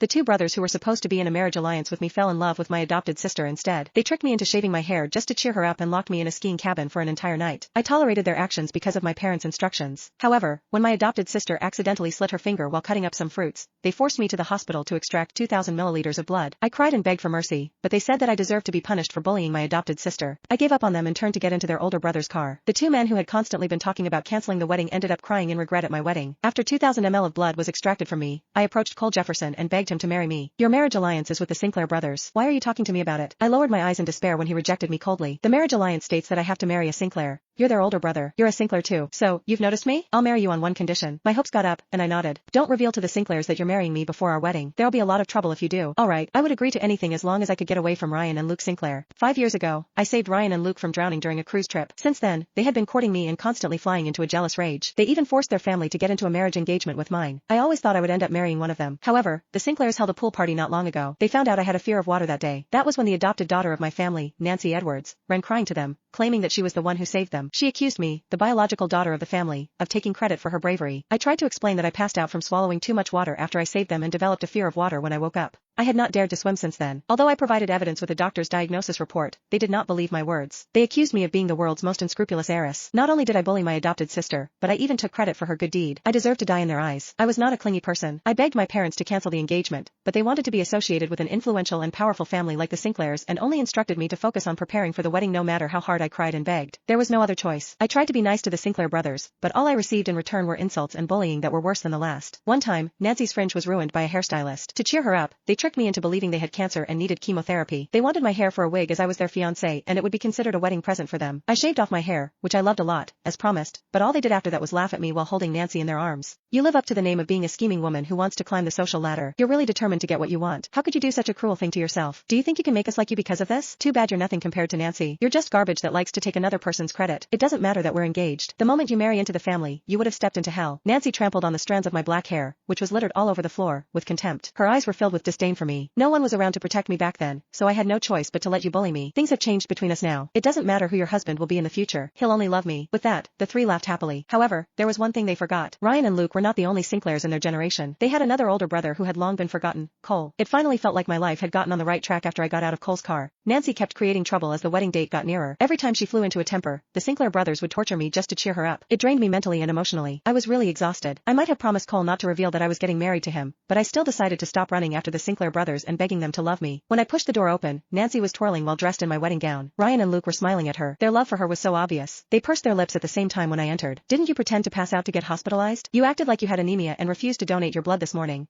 The two brothers who were supposed to be in a marriage alliance with me fell in love with my adopted sister instead. They tricked me into shaving my hair just to cheer her up and locked me in a skiing cabin for an entire night. I tolerated their actions because of my parents' instructions. However, when my adopted sister accidentally slit her finger while cutting up some fruits, they forced me to the hospital to extract 2,000 milliliters of blood. I cried and begged for mercy, but they said that I deserved to be punished for bullying my adopted sister. I gave up on them and turned to get into their older brother's car. The two men who had constantly been talking about canceling the wedding ended up crying in regret at my wedding. After 2,000 ml of blood was extracted from me, I approached Cole Jefferson and begged him to marry me. Your marriage alliance is with the Sinclair brothers. Why are you talking to me about it? I lowered my eyes in despair when he rejected me coldly. The marriage alliance states that I have to marry a Sinclair. You're their older brother. You're a Sinclair too. So, you've noticed me? I'll marry you on one condition. My hopes got up, and I nodded. Don't reveal to the Sinclairs that you're marrying me before our wedding. There'll be a lot of trouble if you do. Alright, I would agree to anything as long as I could get away from Ryan and Luke Sinclair. 5 years ago, I saved Ryan and Luke from drowning during a cruise trip. Since then, they had been courting me and constantly flying into a jealous rage. They even forced their family to get into a marriage engagement with mine. I always thought I would end up marrying one of them. However, the Sinclairs held a pool party not long ago. They found out I had a fear of water that day. That was when the adopted daughter of my family, Nancy Edwards, ran crying to them, claiming that she was the one who saved them. She accused me, the biological daughter of the family, of taking credit for her bravery. I tried to explain that I passed out from swallowing too much water after I saved them and developed a fear of water when I woke up. I had not dared to swim since then. Although I provided evidence with a doctor's diagnosis report, they did not believe my words. They accused me of being the world's most unscrupulous heiress. Not only did I bully my adopted sister, but I even took credit for her good deed. I deserved to die in their eyes. I was not a clingy person. I begged my parents to cancel the engagement, but they wanted to be associated with an influential and powerful family like the Sinclairs and only instructed me to focus on preparing for the wedding no matter how hard I cried and begged. There was no other choice. I tried to be nice to the Sinclair brothers, but all I received in return were insults and bullying that were worse than the last. One time, Nancy's fringe was ruined by a hairstylist. To cheer her up, they tricked me into believing they had cancer and needed chemotherapy. They wanted my hair for a wig as I was their fiancé and it would be considered a wedding present for them. I shaved off my hair, which I loved a lot, as promised, but all they did after that was laugh at me while holding Nancy in their arms. You live up to the name of being a scheming woman who wants to climb the social ladder. You're really determined to get what you want. How could you do such a cruel thing to yourself? Do you think you can make us like you because of this? Too bad you're nothing compared to Nancy. You're just garbage that likes to take another person's credit. It doesn't matter that we're engaged. The moment you marry into the family, you would have stepped into hell. Nancy trampled on the strands of my black hair, which was littered all over the floor, with contempt. Her eyes were filled with disdain for me. No one was around to protect me back then, so I had no choice but to let you bully me. Things have changed between us now. It doesn't matter who your husband will be in the future. He'll only love me. With that, the three laughed happily. However, there was one thing they forgot. Ryan and Luke were not the only Sinclairs in their generation. They had another older brother who had long been forgotten, Cole. It finally felt like my life had gotten on the right track after I got out of Cole's car. Nancy kept creating trouble as the wedding date got nearer. Every time she flew into a temper, the Sinclair brothers would torture me just to cheer her up. It drained me mentally and emotionally. I was really exhausted. I might have promised Cole not to reveal that I was getting married to him, but I still decided to stop running after the Sinclair brothers and begging them to love me. When I pushed the door open, Nancy was twirling while dressed in my wedding gown. Ryan and Luke were smiling at her. Their love for her was so obvious. They pursed their lips at the same time when I entered. Didn't you pretend to pass out to get hospitalized? You acted like you had anemia and refused to donate your blood this morning.